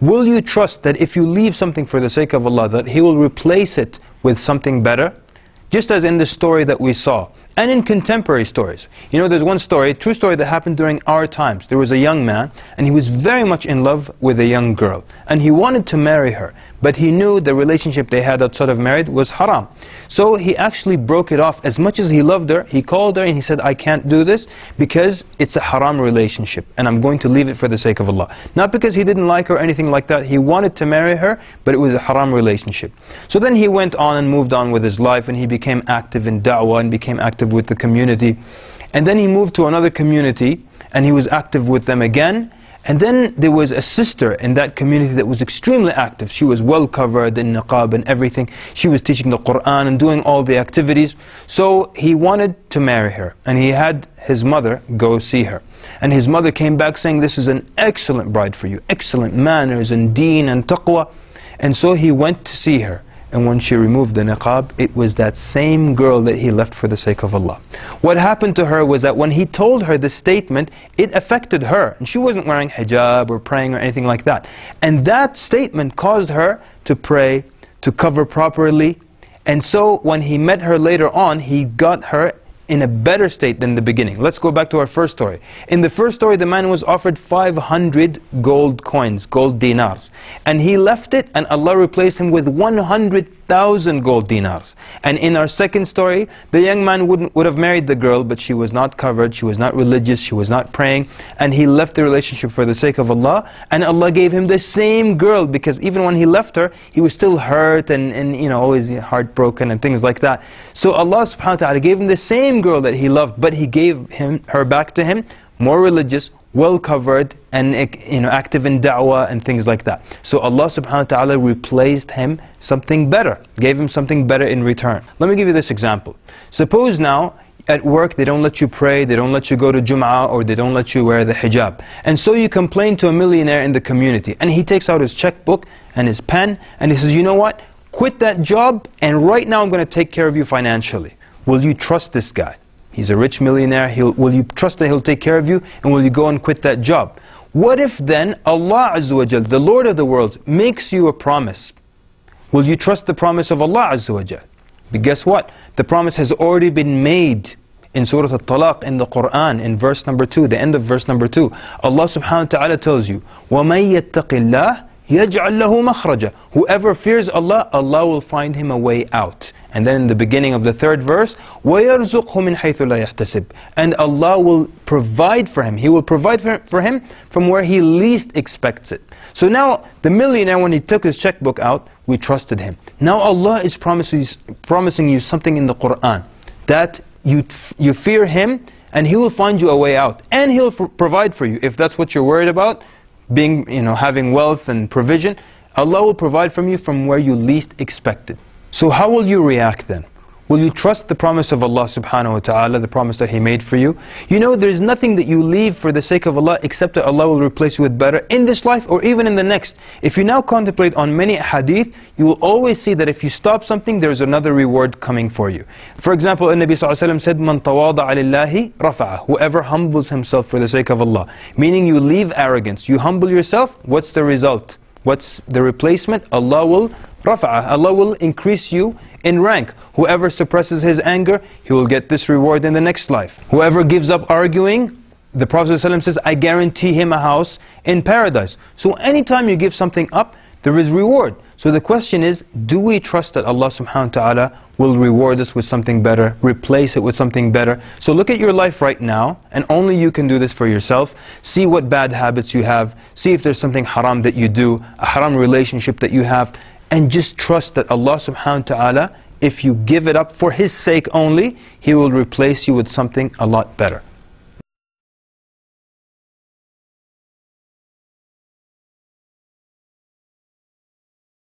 will you trust that if you leave something for the sake of Allah, that He will replace it with something better? Just as in the story that we saw, and in contemporary stories. You know, there's one story, a true story that happened during our times. There was a young man, and he was very much in love with a young girl, and he wanted to marry her, but he knew the relationship they had outside of marriage was haram. So he actually broke it off. As much as he loved her, he called her and he said, I can't do this because it's a haram relationship, and I'm going to leave it for the sake of Allah. Not because he didn't like her or anything like that. He wanted to marry her, but it was a haram relationship. So then he went on and moved on with his life, and he became active in da'wah and became active with the community. And then he moved to another community and he was active with them again. And then there was a sister in that community that was extremely active. She was well covered in niqab and everything. She was teaching the Qur'an and doing all the activities. So he wanted to marry her, and he had his mother go see her. And his mother came back saying, this is an excellent bride for you, excellent manners and deen and taqwa. And so he went to see her. And when she removed the niqab, it was that same girl that he left for the sake of Allah. What happened to her was that when he told her the statement, it affected her. And she wasn't wearing hijab or praying or anything like that. And that statement caused her to pray, to cover properly. And so when he met her later on, he got her in a better state than the beginning. Let's go back to our first story. In the first story, the man was offered 500 gold coins, gold dinars. And he left it, and Allah replaced him with 100,000 gold dinars. And in our second story, the young man would have married the girl, but she was not covered, she was not religious, she was not praying, and he left the relationship for the sake of Allah, and Allah gave him the same girl, because even when he left her, he was still hurt and you know, always heartbroken and things like that. So Allah subhanahu wa ta'ala gave him the same girl that he loved, but He gave her back to him, more religious, well covered, and you know, active in da'wah and things like that. So Allah subhanahu wa ta'ala replaced him something better, gave him something better in return. Let me give you this example. Suppose now at work they don't let you pray, they don't let you go to Jum'ah, or they don't let you wear the hijab. And so you complain to a millionaire in the community, and he takes out his checkbook and his pen and he says, you know what, quit that job, and right now I'm going to take care of you financially. Will you trust this guy? He's a rich millionaire. Will you trust that he'll take care of you? And will you go and quit that job? What if then Allah Azza wa Jal, the Lord of the worlds, makes you a promise? Will you trust the promise of Allah Azza wa Jal? But guess what? The promise has already been made in Surah Al-Talaq in the Qur'an, in verse number 2, the end of verse number 2. Allah subhanahu wa ta'ala tells you, وَمَن يَتَّقِ اللَّهِ يَجْعَلْ لَهُ مَخْرَجًا. Whoever fears Allah, Allah will find him a way out. And then in the beginning of the third verse, وَيَرْزُقْهُ مِنْ حَيْثُ لَا يَحْتَسِبْ. And Allah will provide for him. He will provide for him from where he least expects it. So now, the millionaire, when he took his checkbook out, we trusted him. Now Allah is promising you something in the Qur'an, that you fear Him, and He will find you a way out. And He'll provide for you. If that's what you're worried about, being, you know, having wealth and provision, Allah will provide from you from where you least expect it. So how will you react then? Will you trust the promise of Allah subhanahu wa ta'ala, the promise that He made for you? You know, there's nothing that you leave for the sake of Allah except that Allah will replace you with better in this life or even in the next. If you now contemplate on many hadith, you will always see that if you stop something, there's another reward coming for you. For example, the Nabi ﷺ said, "Man tawada'a lillahi rafa'ah." Whoever humbles himself for the sake of Allah. Meaning you leave arrogance, you humble yourself, what's the result? What's the replacement? Allah will rafa'ah. Allah will increase you in rank. Whoever suppresses his anger, he will get this reward in the next life. Whoever gives up arguing, the Prophet ﷺ says, I guarantee him a house in paradise. So anytime you give something up, there is reward. So the question is, do we trust that Allah subhanahu wa ta'ala will reward us with something better, replace it with something better? So look at your life right now, and only you can do this for yourself. See what bad habits you have. See if there's something haram that you do, a haram relationship that you have. And just trust that Allah subhanahu wa ta'ala, if you give it up for His sake only, He will replace you with something a lot better.